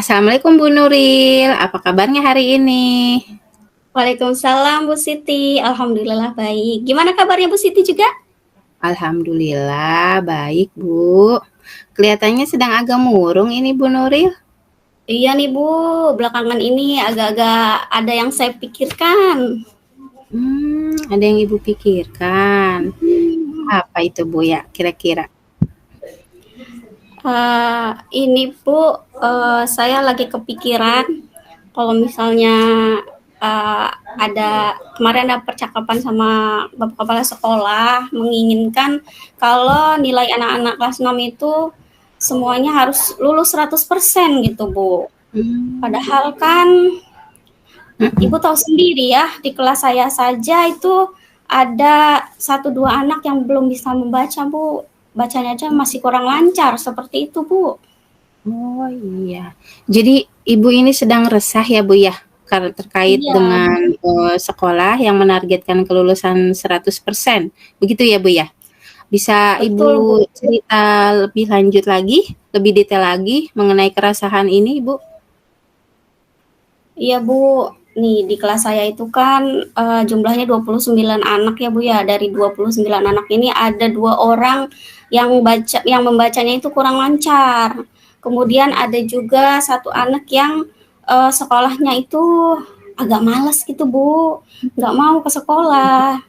Assalamualaikum Bu Nuril, apa kabarnya hari ini? Waalaikumsalam Bu Siti, alhamdulillah baik. Gimana kabarnya Bu Siti juga? Alhamdulillah baik Bu. Kelihatannya sedang agak murung ini Bu Nuril. Iya nih Bu, belakangan ini agak-agak ada yang saya pikirkan. Ada yang Ibu pikirkan. Apa itu Bu ya kira-kira? Ini Bu, saya lagi kepikiran kalau misalnya uh, kemarin ada percakapan sama Bapak Kepala Sekolah menginginkan kalau nilai anak-anak kelas 6 itu semuanya harus lulus 100% gitu Bu. Padahal kan Ibu tahu sendiri ya, di kelas saya saja itu ada 1-2 anak yang belum bisa membaca, Bu. Bacanya aja masih kurang lancar, seperti itu, Bu. Oh iya. Jadi Ibu ini sedang resah ya Bu ya, karena terkait Iya, dengan sekolah yang menargetkan kelulusan 100%. Begitu ya Bu ya? Bisa betul, Bu. Ibu cerita lebih lanjut lagi, lebih detail lagi mengenai keresahan ini, Bu? Iya, Bu. Nih, di kelas saya itu kan jumlahnya 29 anak ya, Bu ya. Dari 29 anak ini ada 2 orang yang membacanya itu kurang lancar. Kemudian ada juga 1 anak yang sekolahnya itu agak malas gitu, Bu. Nggak mau ke sekolah.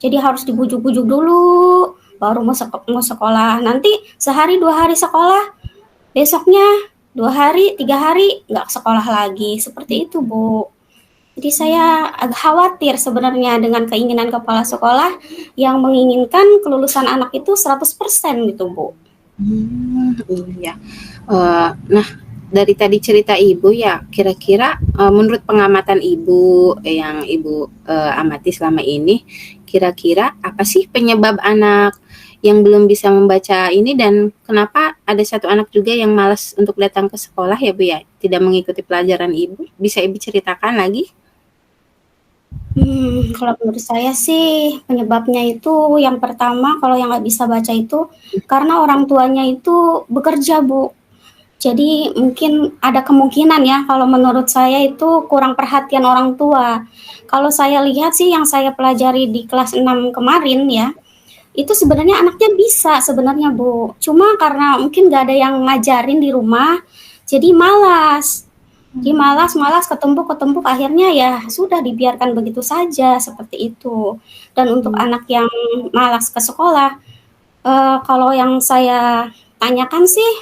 Jadi harus dibujuk-bujuk dulu, baru mau sekolah. Nanti sehari 2 hari sekolah, besoknya 2 hari, 3 hari nggak sekolah lagi. Seperti itu, Bu. Jadi saya agak khawatir sebenarnya dengan keinginan kepala sekolah yang menginginkan kelulusan anak itu 100% gitu, Bu. Iya. Nah, dari tadi cerita Ibu ya, kira-kira, menurut pengamatan Ibu, yang Ibu, amati selama ini, kira-kira apa sih penyebab anak yang belum bisa membaca ini dan kenapa ada satu anak juga yang malas untuk datang ke sekolah ya, Bu, ya? Tidak mengikuti pelajaran Ibu? Bisa Ibu ceritakan lagi? Kalau menurut saya sih penyebabnya itu yang pertama kalau yang nggak bisa baca itu karena orang tuanya itu bekerja, Bu. Jadi mungkin ada kemungkinan ya kalau menurut saya itu kurang perhatian orang tua. Kalau saya lihat sih yang saya pelajari di kelas 6 kemarin ya, itu sebenarnya anaknya bisa sebenarnya, Bu. Cuma karena mungkin nggak ada yang ngajarin di rumah, jadi malas. Jadi malas ketumpuk akhirnya ya sudah dibiarkan begitu saja seperti itu. Dan untuk anak yang malas ke sekolah, kalau yang saya tanyakan sih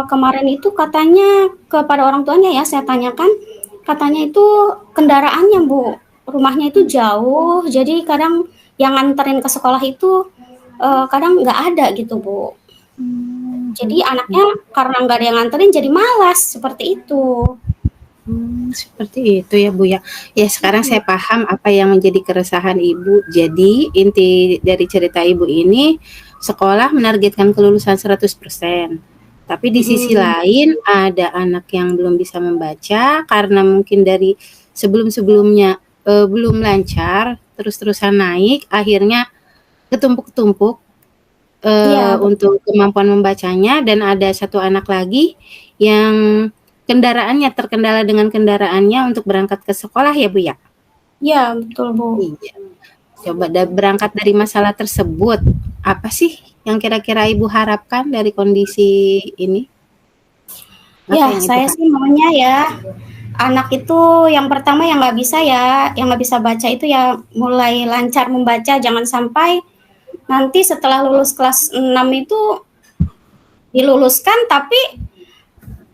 kemarin itu katanya kepada orang tuanya ya saya tanyakan, katanya itu kendaraannya Bu, rumahnya itu jauh, jadi kadang yang nganterin ke sekolah itu kadang nggak ada gitu Bu. Jadi anaknya karena nggak ada yang nganterin jadi malas seperti itu. Seperti itu ya, Bu, ya. Ya, sekarang saya paham apa yang menjadi keresahan Ibu. Jadi, inti dari cerita Ibu ini, sekolah menargetkan kelulusan 100%. Tapi di sisi Mm-mm. lain, ada anak yang belum bisa membaca karena mungkin dari sebelum-sebelumnya belum lancar, terus-terusan naik, akhirnya ketumpuk-tumpuk Iya, untuk kemampuan membacanya dan ada satu anak lagi yang kendaraannya terkendala dengan kendaraannya untuk berangkat ke sekolah ya, Bu, ya? iya betul Bu. Iya. Coba berangkat dari masalah tersebut, apa sih yang kira-kira Ibu harapkan dari kondisi ini? Apa Ya yang Ibu saya harapkan? sih maunya ya anak itu yang pertama yang nggak bisa ya, yang nggak bisa baca itu ya mulai lancar membaca, jangan sampai nanti setelah lulus kelas 6 itu diluluskan tapi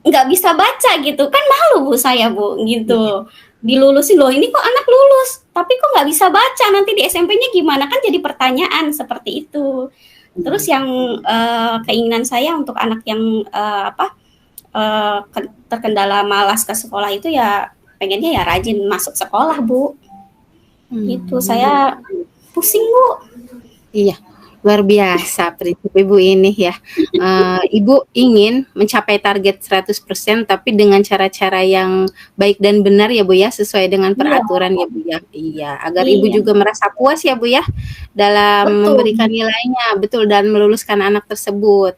nggak bisa baca gitu kan malu Bu saya Bu Iya. gitu dilulusin loh ini kok anak lulus tapi kok nggak bisa baca nanti di SMP-nya gimana kan jadi pertanyaan seperti itu terus yang keinginan saya untuk anak yang terkendala malas ke sekolah itu ya pengennya ya rajin masuk sekolah Bu gitu Hmm. saya pusing Bu. Iya, luar biasa prinsip Ibu ini ya. Ibu ingin mencapai target 100% tapi dengan cara-cara yang baik dan benar ya Bu ya, sesuai dengan Iya, peraturan ya Bu ya. Iya, agar Ibu iya juga merasa puas ya Bu ya, dalam betul. memberikan nilainya, betul dan meluluskan anak tersebut.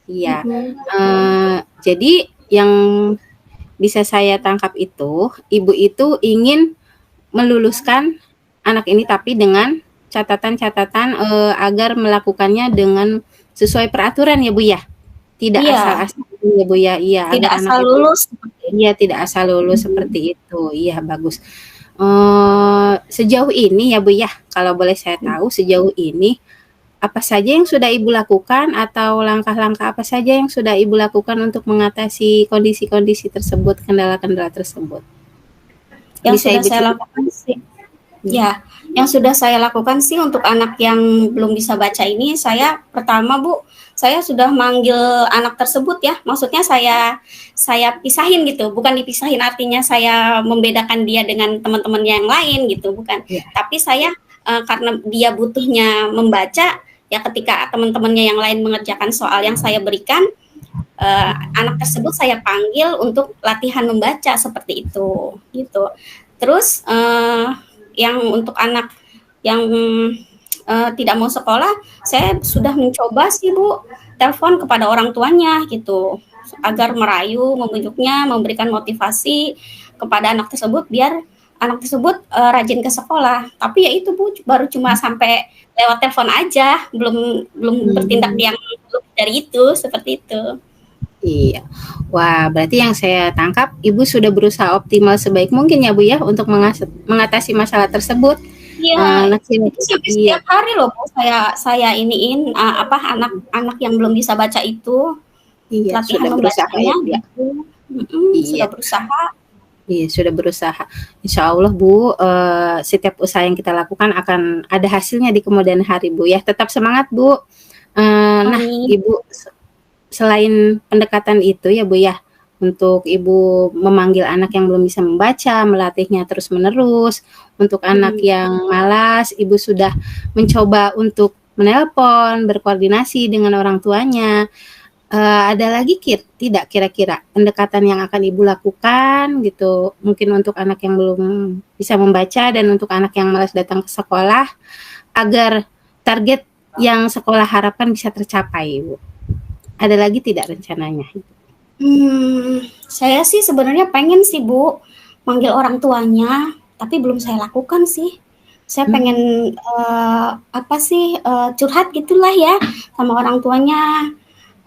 Iya, Mm-mm. jadi yang bisa saya tangkap itu, ibu itu ingin meluluskan anak ini tapi dengan catatan-catatan agar melakukannya dengan sesuai peraturan ya Bu ya. Tidak Iya, asal-asal ya Bu ya. Iya, tidak agar anak asal itu lulus seperti itu. iya tidak asal lulus seperti itu. Iya bagus. Sejauh ini ya Bu ya, kalau boleh saya tahu sejauh ini apa saja yang sudah Ibu lakukan atau langkah-langkah apa saja yang sudah Ibu lakukan untuk mengatasi kondisi-kondisi tersebut, kendala-kendala tersebut? Yang Bisa sudah Ibu saya ceritakan? lakukan sih Iya. ya, yang sudah saya lakukan sih untuk anak yang belum bisa baca ini, saya pertama Bu, saya sudah manggil anak tersebut ya, maksudnya saya pisahin gitu, bukan dipisahin artinya saya membedakan dia dengan teman-teman yang lain gitu, bukan. Iya. Tapi saya karena dia butuhnya membaca, ya ketika teman-temannya yang lain mengerjakan soal yang saya berikan, anak tersebut saya panggil untuk latihan membaca seperti itu, gitu. Terus yang untuk anak yang tidak mau sekolah, saya sudah mencoba sih Bu, telepon kepada orang tuanya gitu, agar merayu, membujuknya, memberikan motivasi kepada anak tersebut biar anak tersebut rajin ke sekolah. Tapi ya itu Bu, baru cuma sampai lewat telepon aja, belum belum bertindak Hmm. yang lebih dari itu, seperti itu. Iya. Wah, berarti yang saya tangkap Ibu sudah berusaha optimal sebaik mungkin ya Bu ya untuk mengatasi masalah tersebut. Iya, Nah, itu sampai iya, setiap hari loh Bu, saya iniin apa anak-anak yang belum bisa baca itu iya latihan sudah berusaha membacanya ya Bu ya. gitu. Iya, Sudah berusaha. iya sudah berusaha. Insya Allah Bu, setiap usaha yang kita lakukan akan ada hasilnya di kemudian hari Bu ya. Tetap semangat Bu. Nah, Amin. Ibu selain pendekatan itu ya Bu ya, untuk Ibu memanggil anak yang belum bisa membaca, melatihnya terus-menerus. Untuk anak Hmm. yang malas, Ibu sudah mencoba untuk menelpon, berkoordinasi dengan orang tuanya. Ada lagi tidak kira-kira pendekatan yang akan Ibu lakukan gitu, mungkin untuk anak yang belum bisa membaca dan untuk anak yang malas datang ke sekolah, agar target yang sekolah harapkan bisa tercapai, Ibu? Ada lagi tidak rencananya? Saya sih sebenarnya pengen sih Bu manggil orang tuanya, tapi belum saya lakukan sih. Saya pengen Hmm. apa sih curhat gitulah ya sama orang tuanya.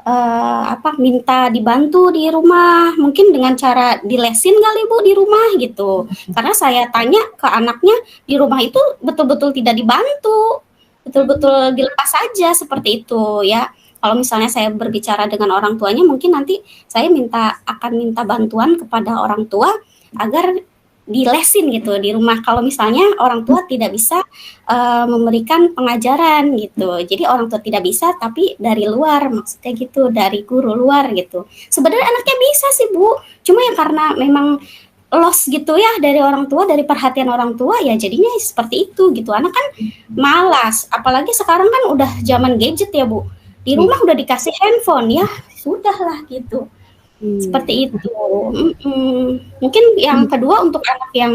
Apa minta dibantu di rumah mungkin dengan cara dilesin kali Bu di rumah gitu karena saya tanya ke anaknya di rumah itu betul-betul tidak dibantu betul-betul dilepas saja seperti itu ya kalau misalnya saya berbicara dengan orang tuanya mungkin nanti saya akan minta bantuan kepada orang tua agar dilesin gitu di rumah kalau misalnya orang tua tidak bisa memberikan pengajaran gitu. Jadi orang tua tidak bisa tapi dari luar maksudnya gitu, dari guru luar gitu. Sebenarnya anaknya bisa sih Bu, cuma ya karena memang loss gitu ya dari orang tua, dari perhatian orang tua ya jadinya seperti itu gitu. Anak kan malas, apalagi sekarang kan udah zaman gadget ya Bu. Di rumah Iya. udah dikasih handphone ya, sudahlah gitu. Iya. Seperti itu. Mungkin yang kedua untuk anak yang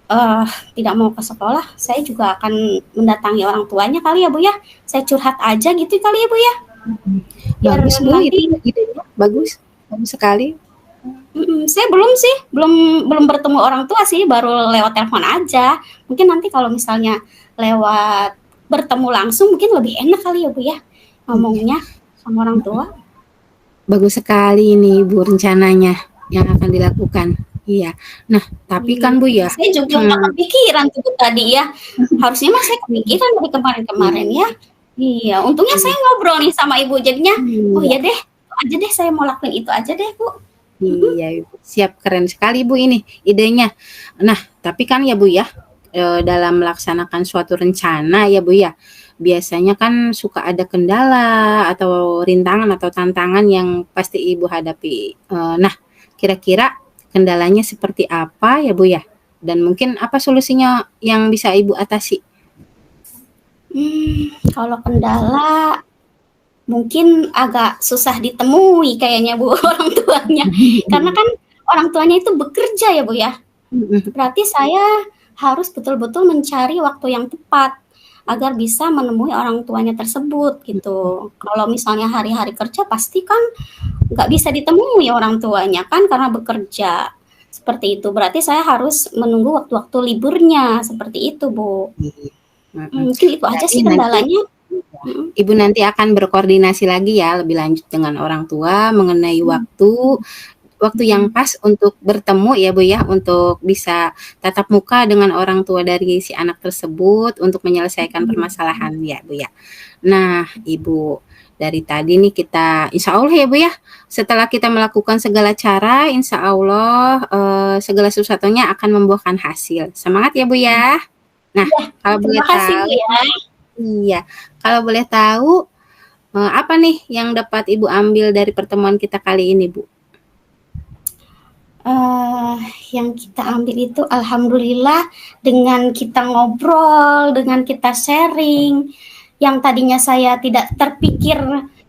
Eee, tidak mau ke sekolah, saya juga akan mendatangi orang tuanya kali ya, Bu, ya. Saya curhat aja gitu kali ya, Bu, ya? Biar Bagus Bu, itu nanti idenya bagus, bagus sekali. saya belum sih, belum belum bertemu orang tua sih, baru lewat telepon aja. Mungkin nanti kalau misalnya lewat bertemu langsung mungkin lebih enak kali ya, Bu, ya, Iya. ngomongnya sama orang tua. Bagus sekali ini Bu rencananya yang akan dilakukan. Iya. Nah, tapi kan Bu ya, Saya juga nggak hmm, kepikiran tuh tadi ya. Harusnya mah saya kepikiran dari kemarin-kemarin iya, ya. Iya, untungnya saya iya, ngobrol nih sama Ibu jadinya, "Oh iya, ya deh, itu aja deh saya mau lakuin itu aja deh, Bu." Mhm, iya, Ibu. Siap, keren sekali Bu ini idenya. Nah, tapi kan ya Bu ya, dalam melaksanakan suatu rencana ya Bu ya, biasanya kan suka ada kendala atau rintangan atau tantangan yang pasti Ibu hadapi. Nah, kira-kira kendalanya seperti apa ya Bu ya? Dan mungkin apa solusinya yang bisa Ibu atasi? kalau kendala mungkin agak susah ditemui kayaknya Bu, orang tuanya. Karena kan orang tuanya itu bekerja ya Bu ya. Berarti saya harus betul-betul mencari waktu yang tepat. agar bisa menemui orang tuanya tersebut gitu. Kalau misalnya hari-hari kerja pasti kan nggak bisa ditemui orang tuanya kan karena bekerja. Seperti itu. Berarti saya harus menunggu waktu-waktu liburnya. Seperti itu, Bu. Mhm. Mungkin itu aja Berarti sih nanti kendalanya. Mhm. Ibu nanti akan berkoordinasi lagi ya lebih lanjut dengan orang tua mengenai waktu yang Mhm. pas untuk bertemu ya Bu ya, untuk bisa tatap muka dengan orang tua dari si anak tersebut untuk menyelesaikan Mhm. permasalahan ya Bu ya. Nah Ibu, dari tadi nih kita insya Allah ya Bu ya, setelah kita melakukan segala cara, insya Allah segala sesuatunya akan membuahkan hasil. Semangat ya Bu ya. Nah, Iya, kalau boleh terima kasih Bu tahu, ya. iya, kalau boleh tahu apa nih yang dapat Ibu ambil dari pertemuan kita kali ini Bu? Eh, yang kita ambil itu alhamdulillah dengan kita ngobrol, dengan kita sharing, yang tadinya saya tidak terpikir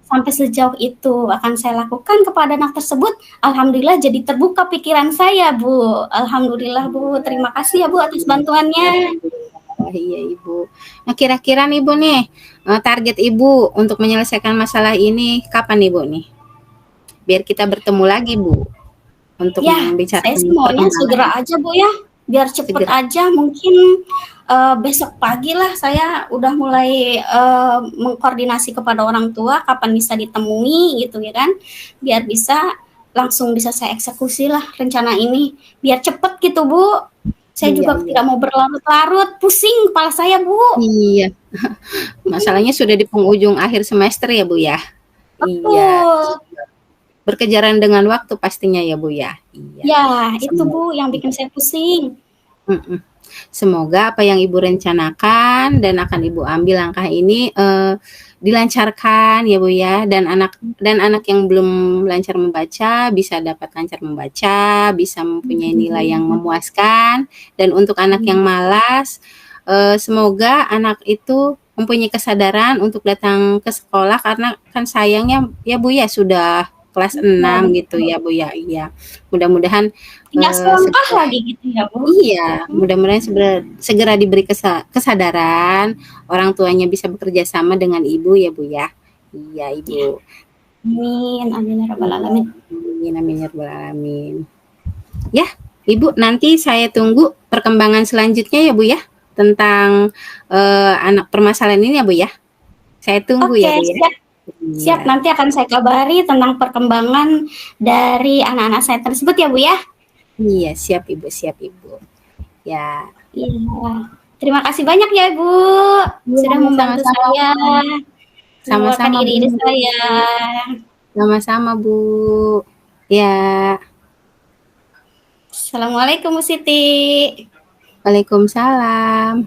sampai sejauh itu akan saya lakukan kepada anak tersebut, alhamdulillah jadi terbuka pikiran saya, Bu. Alhamdulillah, Bu. Terima kasih ya, Bu, atas bantuannya. Alhamdulillah, iya Ibu. Nah, kira-kira nih Ibu nih, target Ibu untuk menyelesaikan masalah ini kapan Ibu nih? Biar kita bertemu lagi Bu, untuk Ya, saya sih membicarakan maunya segera perkembangannya. aja, Bu, ya. Biar cepet Segera. aja, mungkin besok pagi lah saya udah mulai mengkoordinasi kepada orang tua kapan bisa ditemui gitu ya kan. Biar bisa langsung bisa saya eksekusi lah rencana ini. Biar cepet gitu, Bu. Saya Iya, juga iya. tidak mau berlarut-larut, pusing kepala saya, Bu. Iya, masalahnya sudah di penghujung akhir semester ya Bu ya? Iya, Betul. berkejaran dengan waktu pastinya ya Bu ya? Iya. Ya, itu, Semoga Bu, yang bikin saya pusing. mhm. Semoga apa yang Ibu rencanakan dan akan Ibu ambil langkah ini, dilancarkan ya Bu ya, dan anak yang belum lancar membaca bisa dapat lancar membaca, bisa mempunyai nilai yang memuaskan, dan untuk anak yang malas, semoga anak itu mempunyai kesadaran untuk datang ke sekolah karena kan sayangnya ya Bu ya sudah kelas Ya, 6 gitu betul. ya Bu ya, iya. Mudah-mudahan, Tinggal selangkah segera lagi gitu ya, Bu. iya, mudah-mudahan segera diberi kesadaran, orang tuanya bisa bekerja sama dengan Ibu ya, Bu, ya. Iya, Ya. Ibu. Amin, amin ya rabbal Iya, alamin. amin amin ya rabbal alamin. Ya, Ibu, nanti saya tunggu perkembangan selanjutnya ya, Bu, ya, tentang, anak permasalahan ini ya, Bu, ya. Saya tunggu ya, Oke, Bu, ya. siap. Siap, Iya. nanti akan saya kabari tentang perkembangan dari anak-anak saya tersebut ya, Bu, ya. Iya, siap Ibu siap Ibu. Ya. Iya. Terima kasih banyak ya, Bu, sudah Iya, membantu sama-sama. saya mengeluarkan Sama-sama, Bu. ide-ide saya. Sama-sama, Bu. Ya. Assalamualaikum, Bu Siti. Waalaikumsalam.